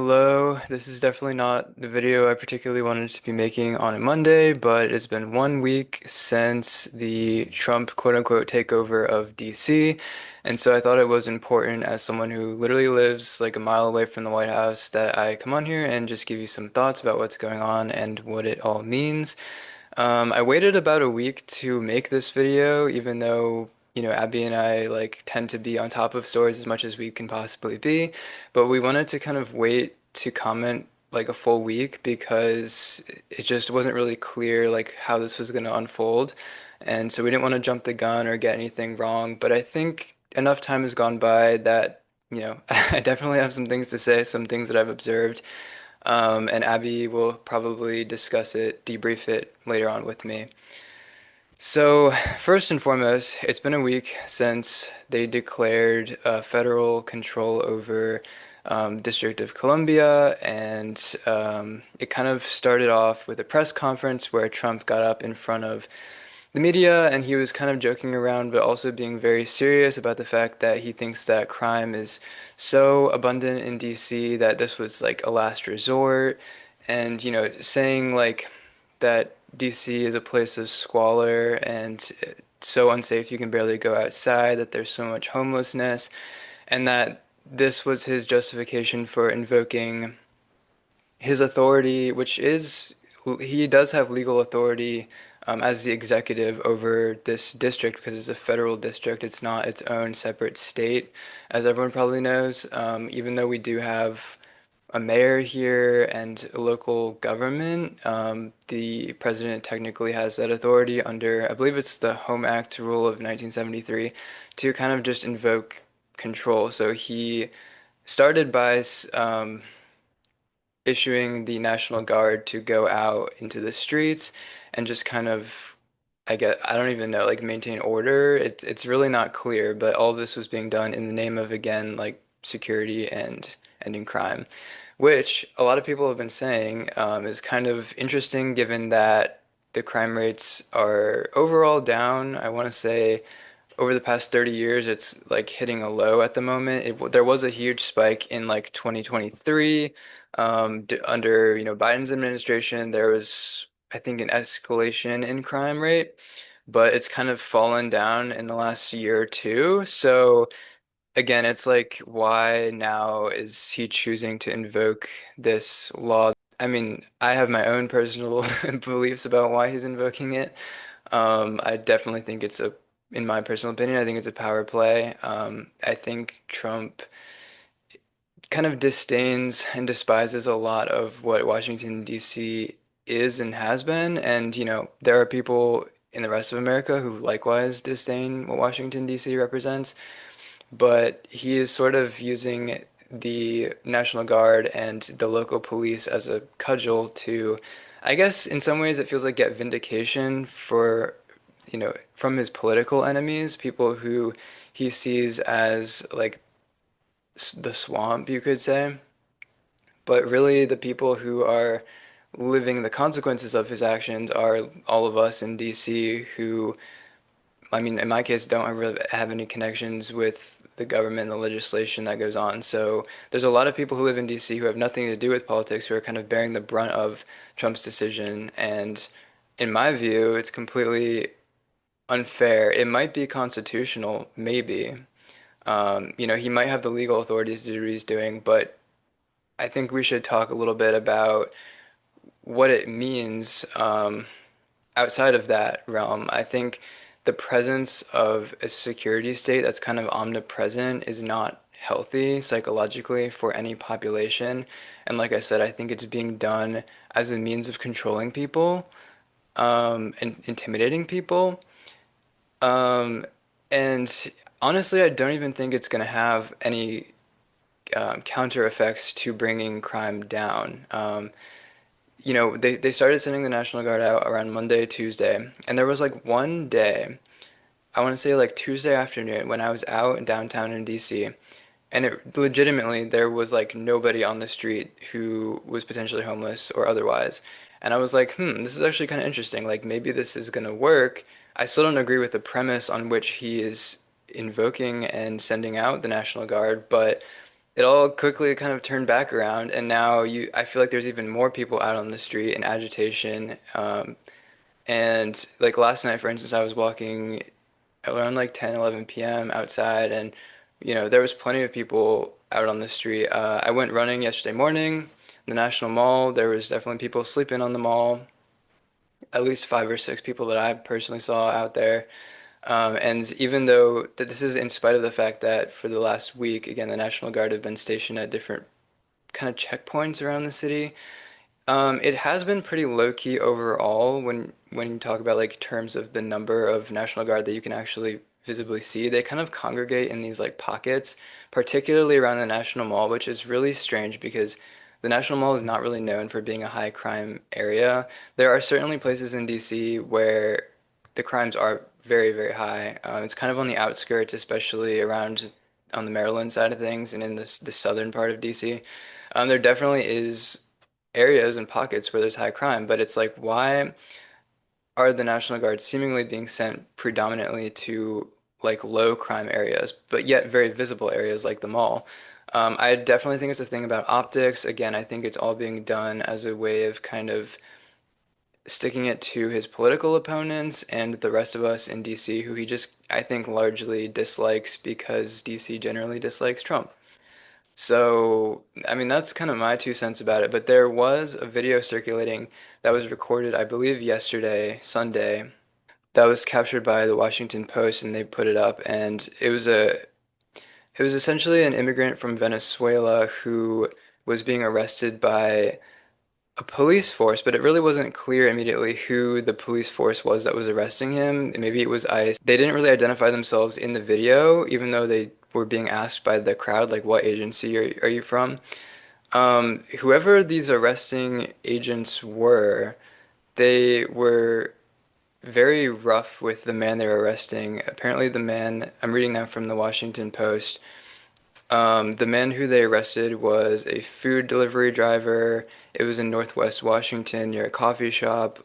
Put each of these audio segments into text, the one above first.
Hello, this is definitely not the video I particularly wanted to be making on a Monday, but it's been 1 week since the Trump quote-unquote takeover of DC, and so I thought it was important as someone who literally lives like a mile away from the White House that I come on here and just give you some thoughts about what's going on and what it all means. I waited about a week to make this video, even though, Abby and I like tend to be on top of stories as much as we can possibly be, but we wanted to kind of wait to comment like a full week because it just wasn't really clear like how this was going to unfold. And so we didn't want to jump the gun or get anything wrong, but I think enough time has gone by that, I definitely have some things to say, some things that I've observed. And Abby will probably discuss it, debrief it later on with me. So, first and foremost, it's been a week since they declared federal control over District of Columbia, and it kind of started off with a press conference where Trump got up in front of the media and he was kind of joking around, but also being very serious about the fact that he thinks that crime is so abundant in DC that this was like a last resort, and saying like that DC is a place of squalor and so unsafe you can barely go outside, that there's so much homelessness, and that this was his justification for invoking his authority, which is he does have legal authority as the executive over this district because it's a federal district. It's not its own separate state, as everyone probably knows. Even though we do have a mayor here and a local government, the president technically has that authority under, I believe it's the Home Act rule of 1973, to kind of just invoke control. So he started by issuing the National Guard to go out into the streets and just kind of, I don't even know, like maintain order. It's really not clear, but all this was being done in the name of, again, like security and ending crime, which a lot of people have been saying is kind of interesting given that the crime rates are overall down. I want to say over the past 30 years, it's like hitting a low at the moment. There was a huge spike in like 2023 under, Biden's administration. There was, I think, an escalation in crime rate, but it's kind of fallen down in the last year or two. So again, it's like, why now is he choosing to invoke this law? I mean, I have my own personal beliefs about why he's invoking it. I definitely think in my personal opinion, I think it's a power play. I think Trump kind of disdains and despises a lot of what Washington, D.C. is and has been. And, there are people in the rest of America who likewise disdain what Washington, D.C. represents. But he is sort of using the National Guard and the local police as a cudgel to, I guess, in some ways, it feels like get vindication for, from his political enemies, people who he sees as like the swamp, you could say. But really, the people who are living the consequences of his actions are all of us in DC who, I mean, in my case, don't really have any connections with the government and the legislation that goes on. So there's a lot of people who live in DC who have nothing to do with politics who are kind of bearing the brunt of Trump's decision. And in my view, it's completely unfair. It might be constitutional, maybe. He might have the legal authorities to do what he's doing, but I think we should talk a little bit about what it means outside of that realm. I think the presence of a security state that's kind of omnipresent is not healthy psychologically for any population. And like I said, I think it's being done as a means of controlling people and intimidating people. Um, and honestly, I don't even think it's going to have any counter effects to bringing crime down. They started sending the National Guard out around Monday, Tuesday, and there was like one day, I want to say like Tuesday afternoon, when I was out in downtown in DC, and it legitimately there was like nobody on the street who was potentially homeless or otherwise. And I was like, this is actually kind of interesting. Like maybe this is gonna work. I still don't agree with the premise on which he is invoking and sending out the National Guard, but it all quickly kind of turned back around, and now I feel like there's even more people out on the street in agitation. And like last night, for instance, I was walking around like 10, 11 p.m. outside, and there was plenty of people out on the street. I went running yesterday morning, the National Mall. There was definitely people sleeping on the mall. At least five or six people that I personally saw out there. And even though that this is in spite of the fact that for the last week, again, the National Guard have been stationed at different kind of checkpoints around the city. It has been pretty low key overall when you talk about like terms of the number of National Guard that you can actually visibly see. They kind of congregate in these like pockets, particularly around the National Mall, which is really strange because the National Mall is not really known for being a high crime area. There are certainly places in DC where the crimes are very, very high. It's kind of on the outskirts, especially around on the Maryland side of things and in the southern part of DC. There definitely is areas and pockets where there's high crime, but it's like, why are the National Guard seemingly being sent predominantly to like low crime areas, but yet very visible areas like the mall? I definitely think it's a thing about optics. Again, I think it's all being done as a way of kind of sticking it to his political opponents and the rest of us in DC, who he just, I think, largely dislikes because DC generally dislikes Trump. So, I mean, that's kind of my 2 cents about it. But there was a video circulating that was recorded, I believe, yesterday, Sunday, that was captured by the Washington Post, and they put it up. And it was essentially an immigrant from Venezuela who was being arrested by a police force, but it really wasn't clear immediately who the police force was that was arresting him. Maybe it was ICE. They didn't really identify themselves in the video, even though they were being asked by the crowd, like, what agency are you from? Whoever these arresting agents were, they were very rough with the man they were arresting. Apparently, the man, I'm reading now from the Washington Post, the man who they arrested was a food delivery driver. It was in Northwest Washington near a coffee shop.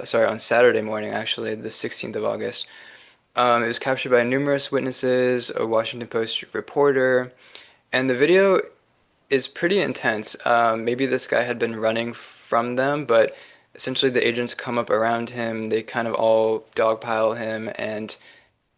Sorry, on Saturday morning, actually, the 16th of August. It was captured by numerous witnesses, a Washington Post reporter, and the video is pretty intense. Maybe this guy had been running from them, but essentially the agents come up around him. They kind of all dogpile him, and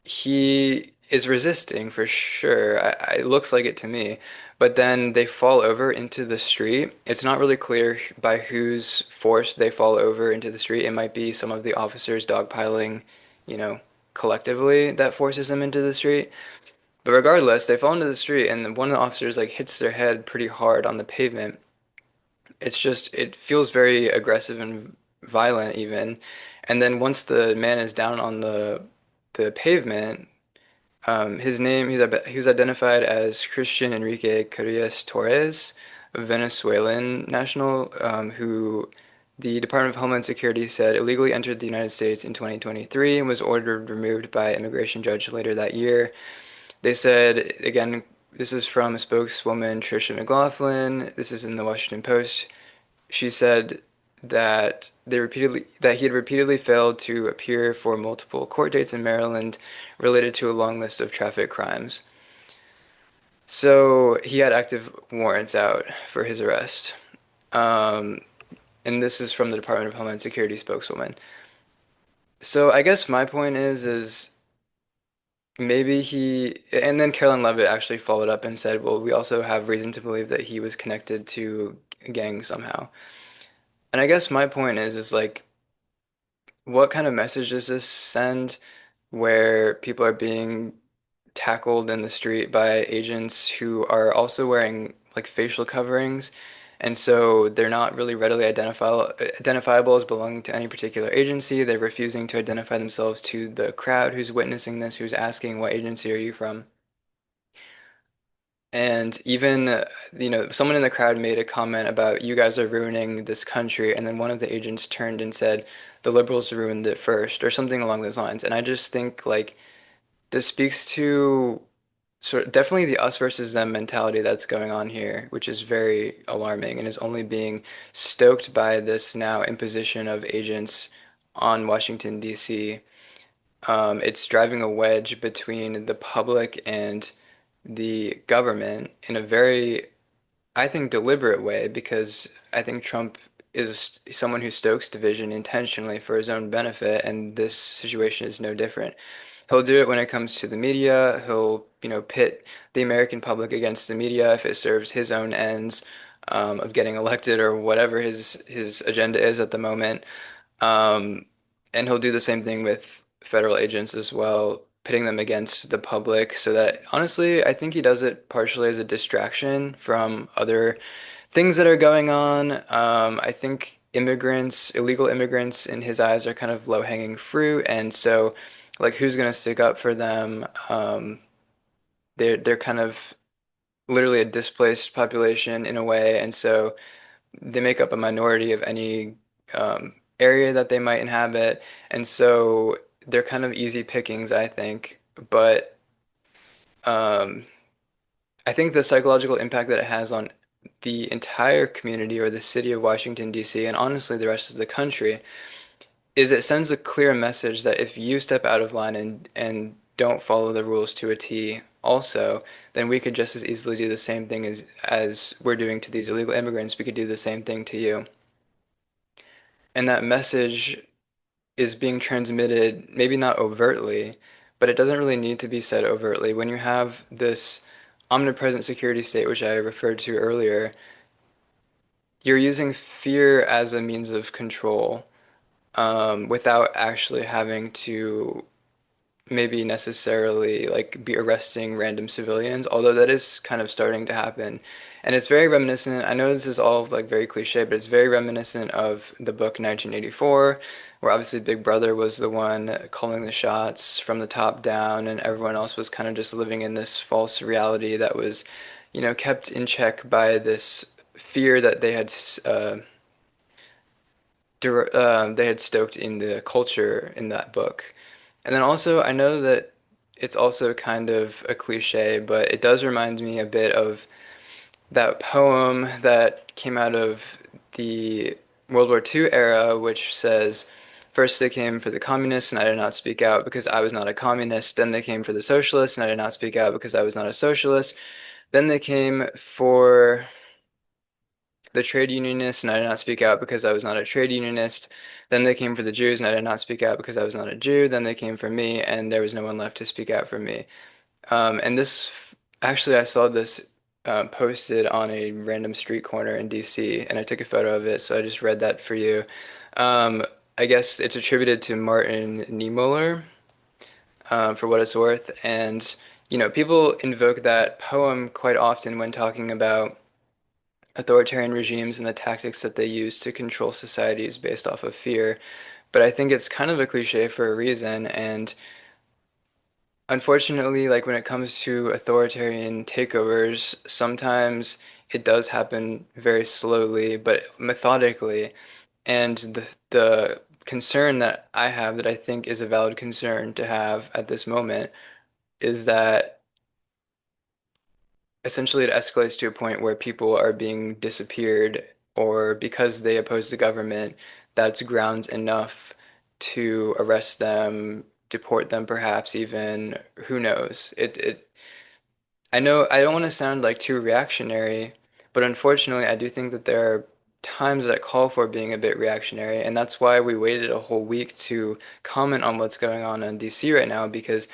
he is resisting for sure. It looks like it to me. But then they fall over into the street. It's not really clear by whose force they fall over into the street. It might be some of the officers dogpiling, you know, collectively that forces them into the street. But regardless, they fall into the street, and one of the officers like hits their head pretty hard on the pavement. It feels very aggressive and violent even. And then once the man is down on the pavement, he was identified as Christian Enrique Carrillas Torres, a Venezuelan national, who the Department of Homeland Security said illegally entered the United States in 2023 and was ordered removed by an immigration judge later that year. They said, again, this is from a spokeswoman, Tricia McLaughlin. This is in the Washington Post. She said that he had repeatedly failed to appear for multiple court dates in Maryland related to a long list of traffic crimes. So he had active warrants out for his arrest. Um, and this is from the Department of Homeland Security spokeswoman. So I guess my point is maybe and then Carolyn Levitt actually followed up and said, well, we also have reason to believe that he was connected to a gang somehow. And I guess my point is like, what kind of message does this send where people are being tackled in the street by agents who are also wearing like facial coverings, and so they're not really readily identifiable as belonging to any particular agency. They're refusing to identify themselves to the crowd who's witnessing this, who's asking, what agency are you from? And even, someone in the crowd made a comment about you guys are ruining this country, and then one of the agents turned and said, the liberals ruined it first, or something along those lines. And I just think like this speaks to sort of definitely the us versus them mentality that's going on here, which is very alarming and is only being stoked by this now imposition of agents on Washington, D.C. It's driving a wedge between the public and the government in a very, I think, deliberate way, because I think Trump is someone who stokes division intentionally for his own benefit, and this situation is no different. He'll do it when it comes to the media. He'll, pit the American public against the media if it serves his own ends, of getting elected or whatever his agenda is at the moment. Um, and he'll do the same thing with federal agents as well, pitting them against the public, so that honestly, I think he does it partially as a distraction from other things that are going on. I think illegal immigrants in his eyes are kind of low-hanging fruit, and so like who's gonna stick up for them? They're kind of literally a displaced population in a way, and so they make up a minority of any area that they might inhabit, and so they're kind of easy pickings, I think. But um, I think the psychological impact that it has on the entire community or the city of Washington, D.C., and honestly the rest of the country, is it sends a clear message that if you step out of line and don't follow the rules to a T also, then we could just as easily do the same thing as we're doing to these illegal immigrants. We could do the same thing to you. And that message is being transmitted, maybe not overtly, but it doesn't really need to be said overtly. When you have this omnipresent security state, which I referred to earlier, you're using fear as a means of control, without actually having to maybe necessarily like be arresting random civilians, although that is kind of starting to happen. And it's very reminiscent. I know this is all like very cliche, but it's very reminiscent of the book 1984, where obviously Big Brother was the one calling the shots from the top down, and everyone else was kind of just living in this false reality that was, kept in check by this fear that they had stoked in the culture in that book. And then also, I know that it's also kind of a cliche, but it does remind me a bit of that poem that came out of the World War II era, which says, first they came for the communists, and I did not speak out because I was not a communist. Then they came for the socialists, and I did not speak out because I was not a socialist. Then they came for the trade unionists, and I did not speak out because I was not a trade unionist. Then they came for the Jews, and I did not speak out because I was not a Jew. Then they came for me, and there was no one left to speak out for me. And this, actually, I saw this posted on a random street corner in DC, and I took a photo of it, so I just read that for you. Um, I guess it's attributed to Martin Niemöller, for what it's worth. And, people invoke that poem quite often when talking about authoritarian regimes and the tactics that they use to control societies based off of fear. But I think it's kind of a cliche for a reason. And unfortunately, like when it comes to authoritarian takeovers, sometimes it does happen very slowly, but methodically. And the concern that I have, that I think is a valid concern to have at this moment, is that essentially it escalates to a point where people are being disappeared, or because they oppose the government, that's grounds enough to arrest them, deport them, perhaps even, who knows. I know I don't want to sound like too reactionary, but unfortunately I do think that there are times that call for being a bit reactionary, and that's why we waited a whole week to comment on what's going on in DC right now, because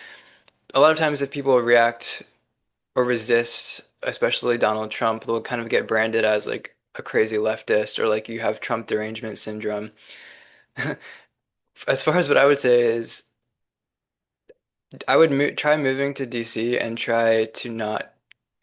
a lot of times if people react or resist, especially Donald Trump, they'll kind of get branded as like a crazy leftist, or like you have Trump derangement syndrome. As far as what I would say is, I would try moving to DC and try to not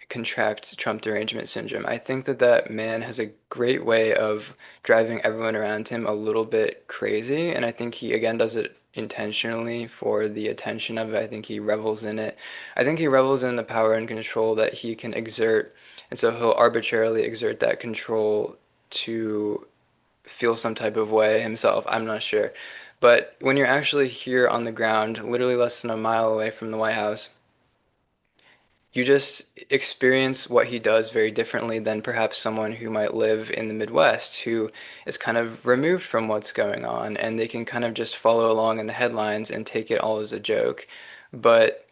contract Trump derangement syndrome. I think that that man has a great way of driving everyone around him a little bit crazy, and I think he again does it intentionally for the attention of it. I think he revels in it. I think he revels in the power and control that he can exert, and so he'll arbitrarily exert that control to feel some type of way himself. I'm not sure. But when you're actually here on the ground, literally less than a mile away from the White House, you just experience what he does very differently than perhaps someone who might live in the Midwest, who is kind of removed from what's going on, and they can kind of just follow along in the headlines and take it all as a joke. But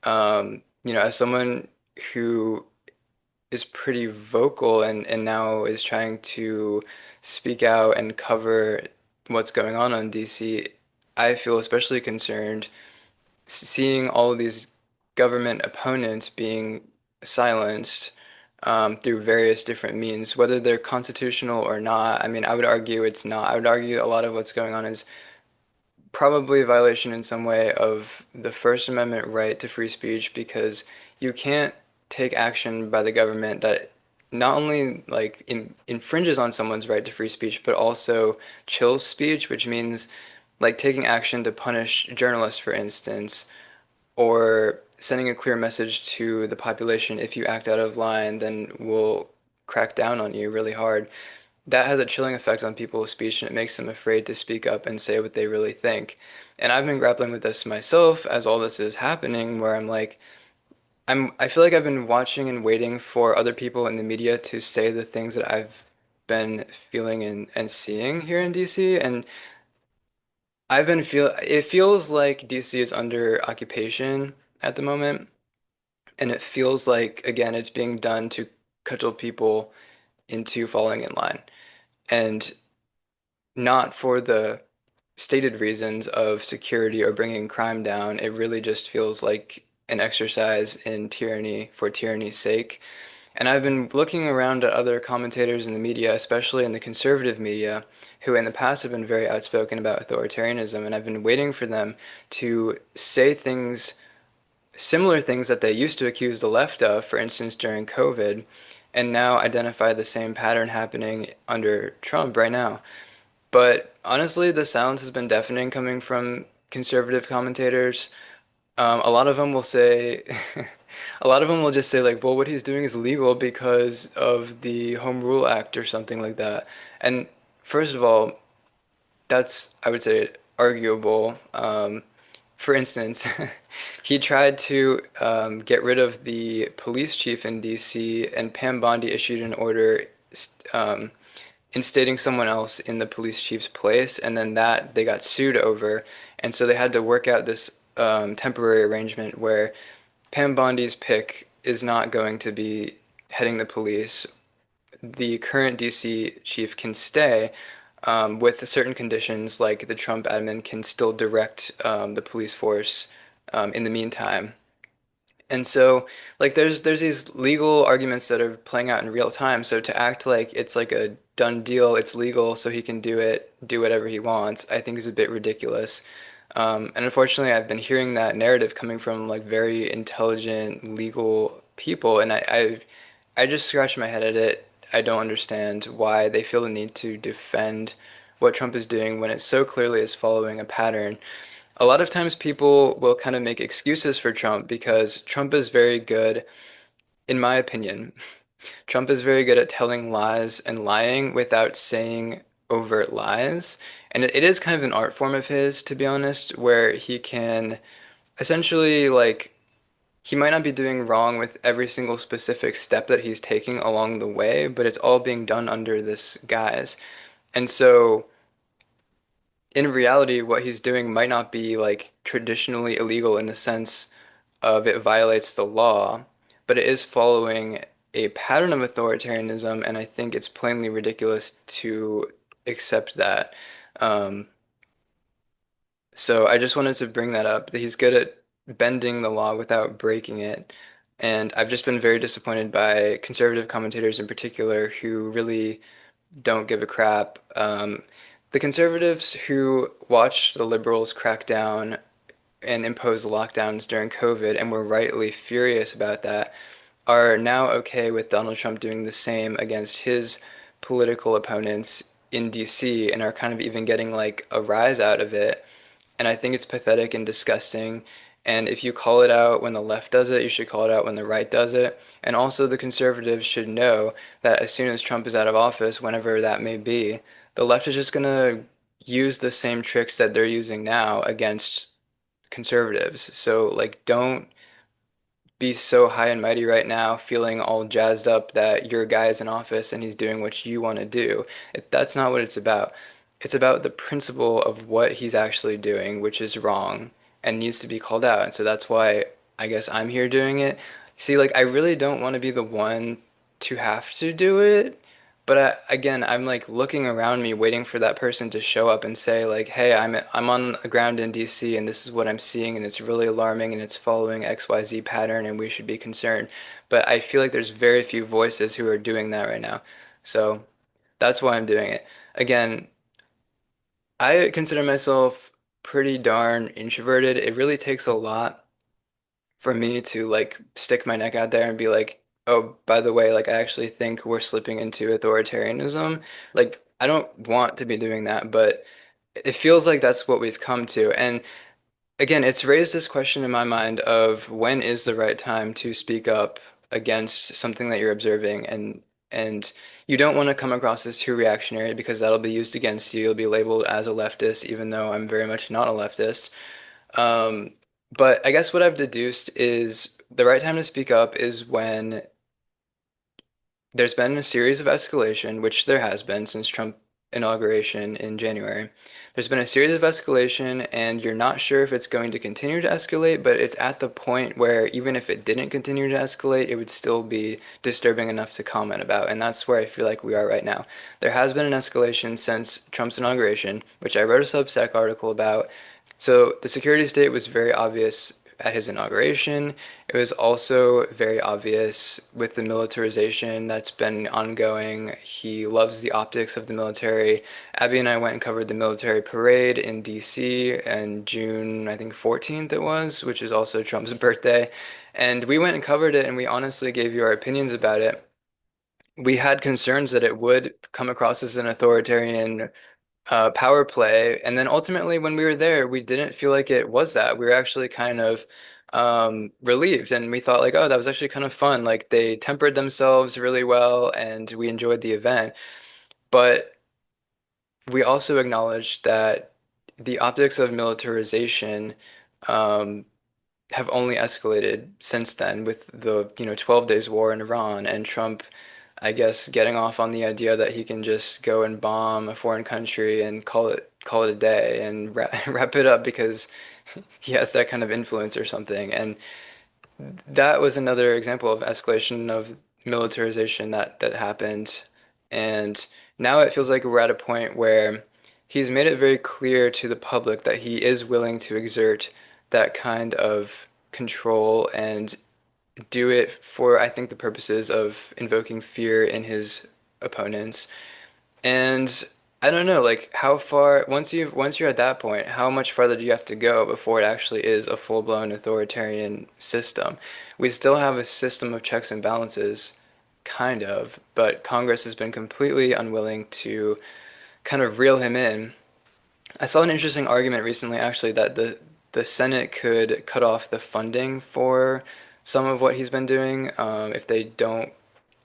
as someone who is pretty vocal and now is trying to speak out and cover what's going on DC, I feel especially concerned seeing all of these government opponents being silenced through various different means, whether they're constitutional or not. I mean, I would argue it's not. I would argue a lot of what's going on is probably a violation in some way of the First Amendment right to free speech because you can't take action by the government that not only like infringes on someone's right to free speech, but also chills speech, which means like taking action to punish journalists, for instance, or sending a clear message to the population if you act out of line, then we'll crack down on you really hard. That has a chilling effect on people's speech and it makes them afraid to speak up and say what they really think. And I've been grappling with this myself as all this is happening, where I'm like, I feel like I've been watching and waiting for other people in the media to say the things that I've been feeling and seeing here in DC. And it feels like DC is under occupation at the moment. And it feels like, again, it's being done to cudgel people into falling in line. And not for the stated reasons of security or bringing crime down. It really just feels like an exercise in tyranny for tyranny's sake. And I've been looking around at other commentators in the media, especially in the conservative media, who in the past have been very outspoken about authoritarianism, and I've been waiting for them to say things, similar things that they used to accuse the left of, for instance, during COVID, and now identify the same pattern happening under Trump right now. But honestly, the silence has been deafening coming from conservative commentators. A lot of them will say, a lot of them will just say like, well, what he's doing is legal because of the Home Rule Act or something like that. And first of all, that's, I would say, arguable. For instance, he tried to get rid of the police chief in DC, and Pam Bondi issued an order um, instating someone else in the police chief's place, and then that they got sued over, and so they had to work out this temporary arrangement where Pam Bondi's pick is not going to be heading the police. The current DC chief can stay with certain conditions, like the Trump admin can still direct the police force in the meantime. And so, like, there's these legal arguments that are playing out in real time. So to act like it's like a done deal, it's legal, so he can do whatever he wants, I think is a bit ridiculous. And unfortunately, I've been hearing that narrative coming from like very intelligent legal people, and I just scratch my head at it. I don't understand why they feel the need to defend what Trump is doing when it so clearly is following a pattern. A lot of times people will kind of make excuses for Trump because Trump is very good, in my opinion, Trump is very good at telling lies and lying without saying overt lies. And it is kind of an art form of his, to be honest, where he can essentially, like, he might not be doing wrong with every single specific step that he's taking along the way, but it's all being done under this guise. And so in reality, what he's doing might not be like traditionally illegal in the sense of it violates the law, but it is following a pattern of authoritarianism, and I think it's plainly ridiculous to accept that. Um, so I just wanted to bring that up, that he's good at bending the law without breaking it. And I've just been very disappointed by conservative commentators in particular who really don't give a crap. The conservatives who watched the liberals crack down and impose lockdowns during COVID and were rightly furious about that are now okay with Donald Trump doing the same against his political opponents in DC and are kind of even getting like a rise out of it. And I think it's pathetic and disgusting. And if you call it out when the left does it, you should call it out when the right does it. And also, the conservatives should know that as soon as Trump is out of office, whenever that may be, the left is just going to use the same tricks that they're using now against conservatives. So, like, don't be so high and mighty right now, feeling all jazzed up that your guy is in office and he's doing what you want to do. That's not what it's about. It's about the principle of what he's actually doing, which is wrong and needs to be called out. And so that's why I guess I'm here doing it. See, like, I really don't want to be the one to have to do it. But again, I'm like looking around me, waiting for that person to show up and say, like, "Hey, I'm on the ground in DC, and this is what I'm seeing, and it's really alarming, and it's following XYZ pattern, and we should be concerned." But I feel like there's very few voices who are doing that right now. So that's why I'm doing it. Again, I consider myself pretty darn introverted. It really takes a lot for me to like stick my neck out there and be like, oh, by the way, like I actually think we're slipping into authoritarianism. Like, I don't want to be doing that, but it feels like that's what we've come to. And again, it's raised this question in my mind of when is the right time to speak up against something that you're observing, and you don't want to come across as too reactionary because that'll be used against you. You'll be labeled as a leftist, even though I'm very much not a leftist. Um, but I guess what I've deduced is the right time to speak up is when there's been a series of escalation, which there has been since Trump inauguration in January. There's been a series of escalation, and you're not sure if it's going to continue to escalate, but it's at the point where even if it didn't continue to escalate, it would still be disturbing enough to comment about. And that's where I feel like we are right now. There has been an escalation since Trump's inauguration, which I wrote a Substack article about. So the security state was very obvious at his inauguration. It was also very obvious with the militarization that's been ongoing. He loves the optics of the military. Abby and I went and covered the military parade in DC and June, I think 14th it was, which is also Trump's birthday. And we went and covered it and we honestly gave you our opinions about it. We had concerns that it would come across as an authoritarian power play. And then ultimately, when we were there, we didn't feel like it was that. We were actually kind of relieved, and we thought like, oh, that was actually kind of fun. Like they tempered themselves really well, and we enjoyed the event. But we also acknowledged that the optics of militarization um, have only escalated since then with the, 12 days war in Iran and Trump, I guess, getting off on the idea that he can just go and bomb a foreign country and call it a day and wrap it up because he has that kind of influence or something. And that was another example of escalation of militarization that happened. And now it feels like we're at a point where he's made it very clear to the public that he is willing to exert that kind of control and do it for, I think, the purposes of invoking fear in his opponents. And I don't know, like how far once you're at that point, how much farther do you have to go before it actually is a full-blown authoritarian system? We still have a system of checks and balances, kind of, but Congress has been completely unwilling to kind of reel him in. I saw an interesting argument recently, actually, that the Senate could cut off the funding for some of what he's been doing. If they don't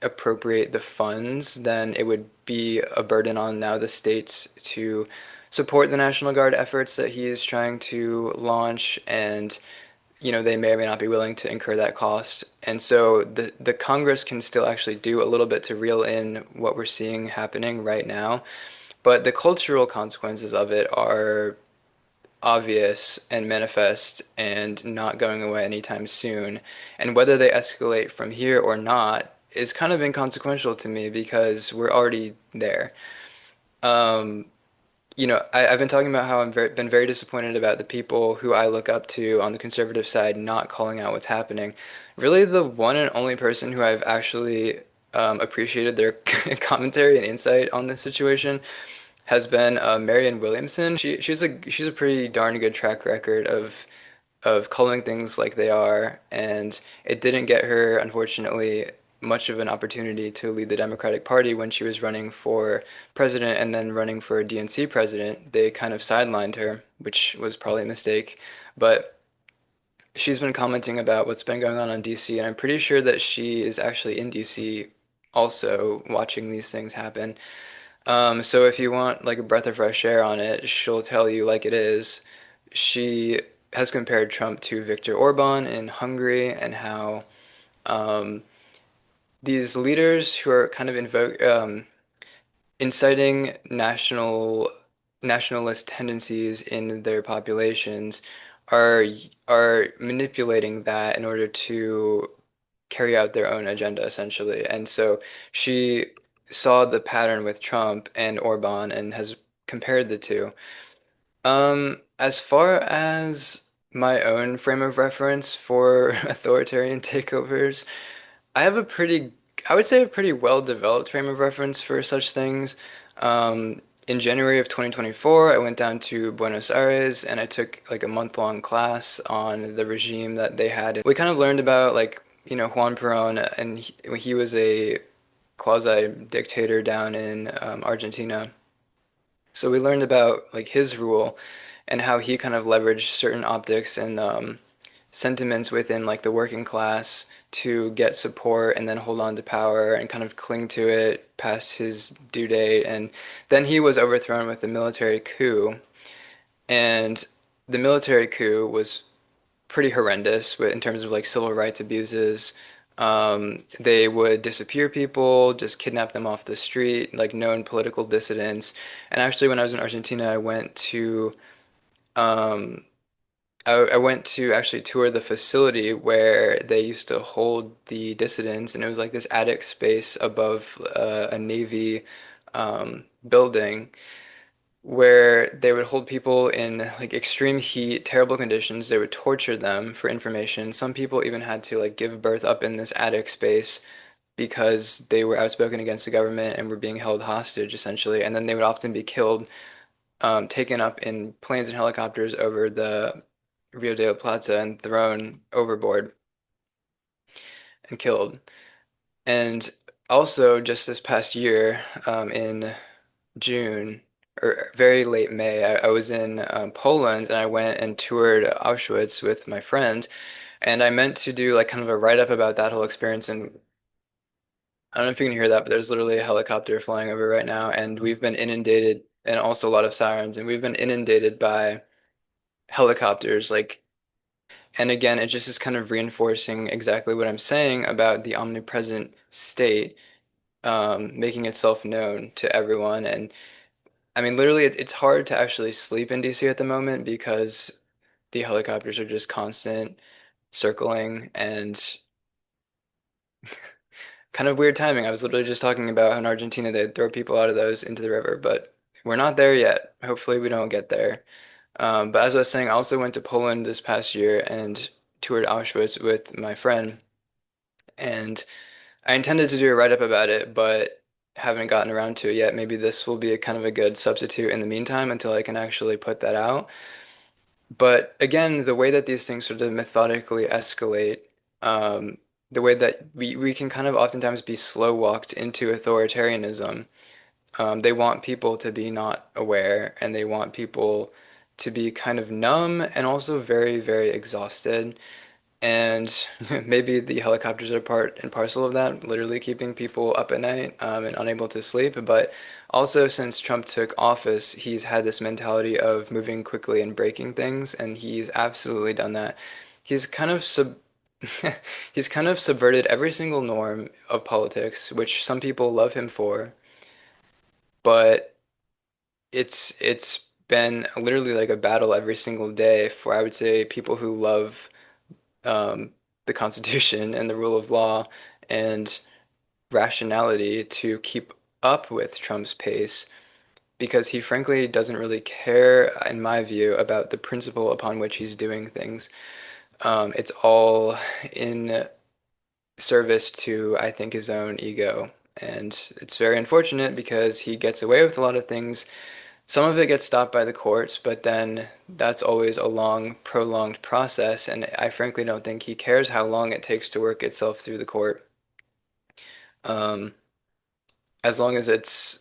appropriate the funds, then it would be a burden on now the states to support the National Guard efforts that he is trying to launch, and they may or may not be willing to incur that cost. And so the Congress can still actually do a little bit to reel in what we're seeing happening right now. But the cultural consequences of it are obvious and manifest and not going away anytime soon. And whether they escalate from here or not is kind of inconsequential to me because we're already there. Um, I've been talking about how been very disappointed about the people who I look up to on the conservative side not calling out what's happening. Really, the one and only person who I've actually appreciated their commentary and insight on this situation has been Marianne Williamson. She's a pretty darn good track record of calling things like they are, and it didn't get her, unfortunately, much of an opportunity to lead the Democratic Party when she was running for president and then running for DNC president. They kind of sidelined her, which was probably a mistake, but she's been commenting about what's been going on in DC, and I'm pretty sure that she is actually in DC also watching these things happen. So if you want like a breath of fresh air on it, she'll tell you like it is. She has compared Trump to Viktor Orban in Hungary and how um, these leaders who are kind of inciting nationalist tendencies in their populations are are manipulating that in order to carry out their own agenda essentially. And so she saw the pattern with Trump and Orban and has compared the two. As far as my own frame of reference for authoritarian takeovers, I have a pretty, I would say a pretty well-developed frame of reference for such things. In January of 2024, I went down to Buenos Aires and I took like a month-long class on the regime that they had. We kind of learned about like, Juan Perón, and he was a quasi-dictator down in Argentina. So we learned about like his rule and how he kind of leveraged certain optics and sentiments within like the working class to get support and then hold on to power and kind of cling to it past his due date. And then he was overthrown with a military coup. And the military coup was pretty horrendous in terms of like civil rights abuses. They would disappear people, just kidnap them off the street, like known political dissidents. And actually, when I was in Argentina, um, I went to actually tour the facility where they used to hold the dissidents, and it was like this attic space above a Navy building where they would hold people in like extreme heat, terrible conditions. They would torture them for information. Some people even had to like give birth up in this attic space because they were outspoken against the government and were being held hostage essentially. And then they would often be killed, taken up in planes and helicopters over the Rio de la Plata and thrown overboard and killed. And also, just this past year, in June or very late May, I was in Poland and I went and toured Auschwitz with my friend. And I meant to do like kind of a write-up about that whole experience. And I don't know if you can hear that, but there's literally a helicopter flying over right now. And we've been inundated, and also a lot of sirens, and we've been inundated by helicopters. And again, it just is kind of reinforcing exactly what I'm saying about the omnipresent state, making itself known to everyone. And I mean, literally, it's hard to actually sleep in DC at the moment because the helicopters are just constant circling and kind of weird timing. I was literally just talking about how in Argentina they throw people out of those into the river, but we're not there yet. Hopefully, we don't get there. But as I was saying, I also went to Poland this past year and toured Auschwitz with my friend. And I intended to do a write-up about it, but haven't gotten around to it yet. Maybe this will be a kind of a good substitute in the meantime until I can actually put that out. But again, the way that these things sort of methodically escalate, um, the way that we can kind of oftentimes be slow walked into authoritarianism. They want people to be not aware, and they want people to be kind of numb and also very, very exhausted. And maybe the helicopters are part and parcel of that, literally keeping people up at night, and unable to sleep. But also, since Trump took office, he's had this mentality of moving quickly and breaking things, and he's absolutely done that. He's kind of he's kind of subverted every single norm of politics, which some people love him for, but it's been literally like a battle every single day for, I would say, people who love um, the Constitution and the rule of law and rationality to keep up with Trump's pace because he frankly doesn't really care, in my view, about the principle upon which he's doing things. It's all in service to, I think, his own ego. And it's very unfortunate because he gets away with a lot of things. Some of it gets stopped by the courts, but then that's always a long, prolonged process, and I frankly don't think he cares how long it takes to work itself through the court. Um, as long as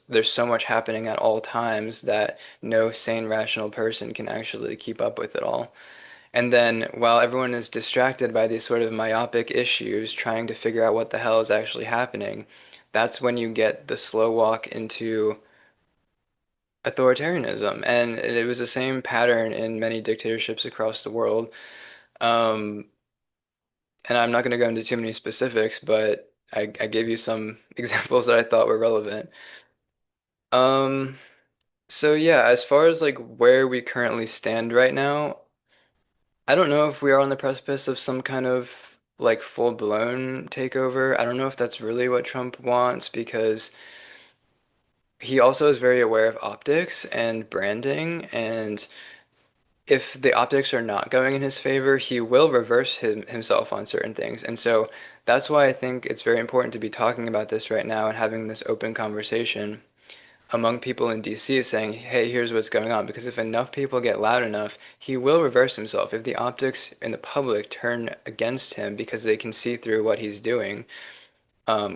there's so much happening at all times that no sane, rational person can actually keep up with it all. And then while everyone is distracted by these sort of myopic issues, trying to figure out what the hell is actually happening, that's when you get the slow walk into authoritarianism. And it was the same pattern in many dictatorships across the world. Um, and I'm not going to go into too many specifics, but I gave you some examples that I thought were relevant. Um, so yeah, as far as like where we currently stand right now, I don't know if we are on the precipice of some kind of like full-blown takeover. I don't know if that's really what Trump wants because he also is very aware of optics and branding, and if the optics are not going in his favor, he will reverse himself on certain things. And so that's why I think it's very important to be talking about this right now and having this open conversation among people in DC saying, hey, here's what's going on. Because if enough people get loud enough, he will reverse himself. If the optics in the public turn against him because they can see through what he's doing,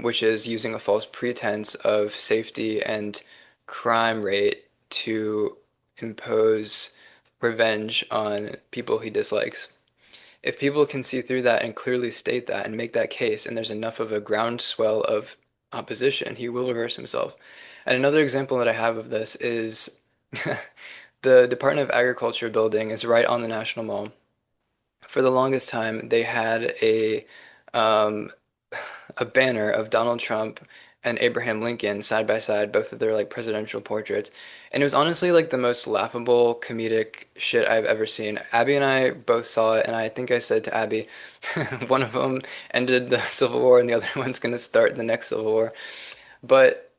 which is using a false pretense of safety and crime rate to impose revenge on people he dislikes. If people can see through that and clearly state that and make that case, and there's enough of a groundswell of opposition, he will reverse himself. And another example that I have of this is the Department of Agriculture building is right on the National Mall. For the longest time, they had um, a banner of Donald Trump and Abraham Lincoln side by side, both of their like presidential portraits. And it was honestly like the most laughable comedic shit I've ever seen. Abby and I both saw it, and I think I said to Abby, one of them ended the Civil War and the other one's going to start the next Civil War. But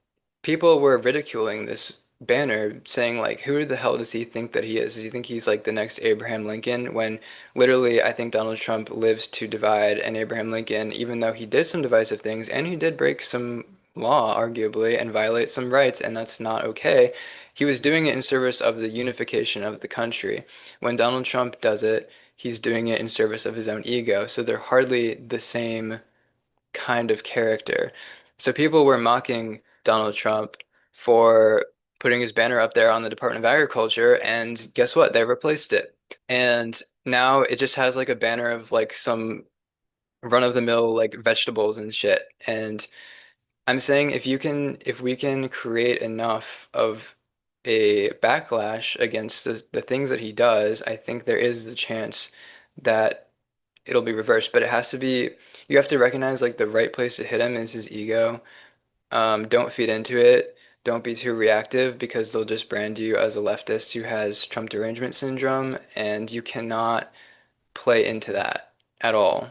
people were ridiculing this banner, saying like, who the hell does he think that he is? Does he think he's like the next Abraham Lincoln? When literally, I think Donald Trump lives to divide, and Abraham Lincoln, even though he did some divisive things and he did break some law, arguably, and violate some rights, and that's not okay. He was doing it in service of the unification of the country. When Donald Trump does it, he's doing it in service of his own ego. So they're hardly the same kind of character. So people were mocking Donald Trump for putting his banner up there on the Department of Agriculture, and guess what? They replaced it. And now it just has like a banner of like some run-of-the-mill like vegetables and shit. And I'm saying if we can create enough of a backlash against the things that he does, I think there is the chance that it'll be reversed, but it has to be, you have to recognize like the right place to hit him is his ego. Don't feed into it. Don't be too reactive because they'll just brand you as a leftist who has Trump derangement syndrome, and you cannot play into that at all.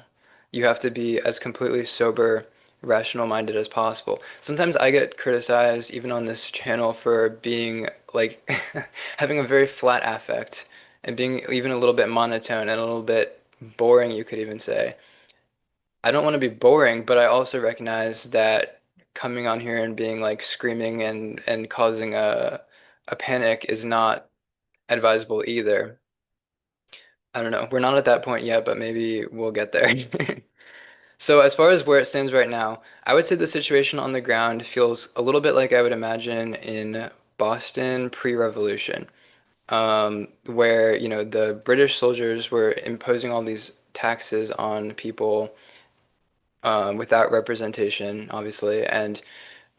You have to be as completely sober, rational minded as possible. Sometimes I get criticized, even on this channel, for being like having a very flat affect and being even a little bit monotone and a little bit boring, you could even say. I don't want to be boring, but I also recognize that coming on here and being like screaming and causing a panic is not advisable either. I don't know. We're not at that point yet, but maybe we'll get there. So as far as where it stands right now, I would say the situation on the ground feels a little bit like I would imagine in Boston pre-revolution, where, you know, the British soldiers were imposing all these taxes on people without representation, obviously, and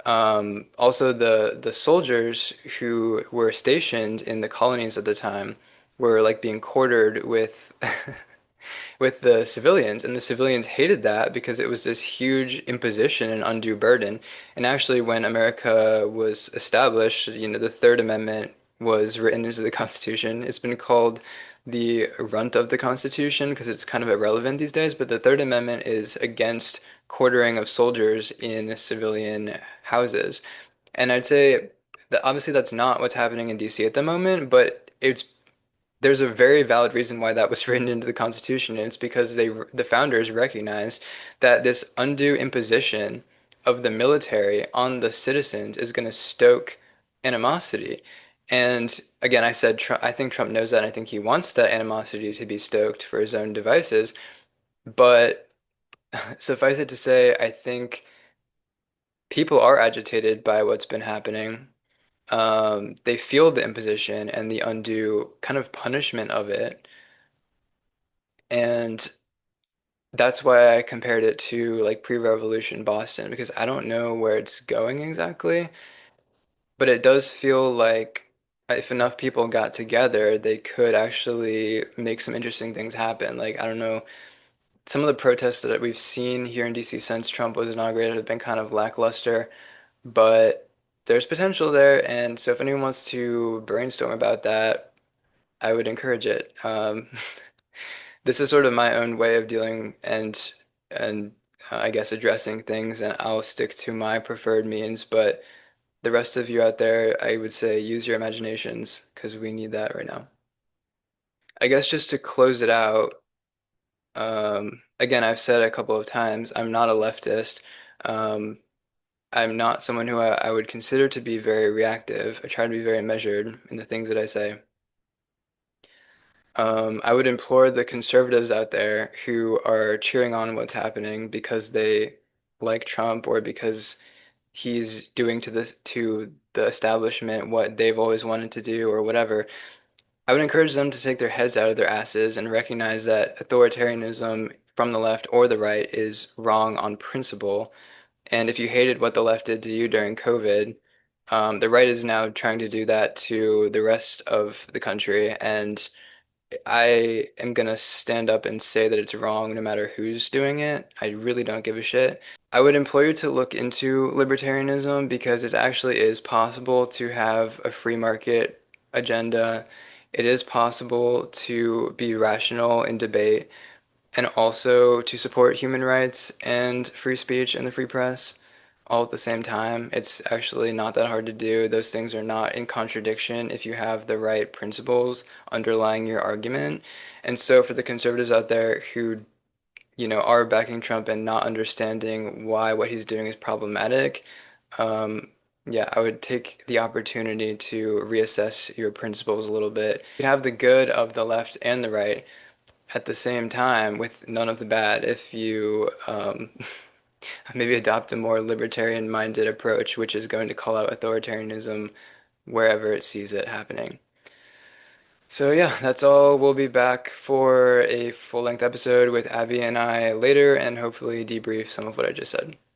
also the soldiers who were stationed in the colonies at the time were like being quartered with with the civilians, and the civilians hated that because it was this huge imposition and undue burden. And actually, when America was established, you know, the Third Amendment was written into the Constitution. It's been called the runt of the Constitution because it's kind of irrelevant these days, but the Third Amendment is against quartering of soldiers in civilian houses. And I'd say that obviously that's not what's happening in DC at the moment, but it's there's a very valid reason why that was written into the Constitution, and it's because the founders recognized that this undue imposition of the military on the citizens is going to stoke animosity. And again, I said I think Trump knows that, and I think he wants that animosity to be stoked for his own devices. But suffice it to say, I think people are agitated by what's been happening. They feel the imposition and the undue kind of punishment of it. And that's why I compared it to like pre-revolution Boston, because I don't know where it's going exactly, but it does feel like if enough people got together, they could actually make some interesting things happen. Like, I don't know, some of the protests that we've seen here in DC since Trump was inaugurated have been kind of lackluster, but there's potential there. And so if anyone wants to brainstorm about that, I would encourage it. This is sort of my own way of dealing and and I guess addressing things, and I'll stick to my preferred means. But the rest of you out there, I would say use your imaginations because we need that right now. I guess just to close it out, again, I've said a couple of times, I'm not a leftist. Um, I'm not someone who I would consider to be very reactive. I try to be very measured in the things that I say. I would implore the conservatives out there who are cheering on what's happening because they like Trump or because he's doing to the establishment what they've always wanted to do or whatever. I would encourage them to take their heads out of their asses and recognize that authoritarianism from the left or the right is wrong on principle. And if you hated what the left did to you during COVID, the right is now trying to do that to the rest of the country. And I am gonna stand up and say that it's wrong no matter who's doing it. I really don't give a shit. I would implore you to look into libertarianism because it actually is possible to have a free market agenda. It is possible to be rational in debate and also to support human rights and free speech and the free press all at the same time. It's actually not that hard to do. Those things are not in contradiction if you have the right principles underlying your argument. And so for the conservatives out there who, are backing Trump and not understanding why what he's doing is problematic, um, yeah, I would take the opportunity to reassess your principles a little bit. You have the good of the left and the right at the same time with none of the bad if you maybe adopt a more libertarian-minded approach, which is going to call out authoritarianism wherever it sees it happening. So yeah, that's all. We'll be back for a full-length episode with Abby and I later and hopefully debrief some of what I just said.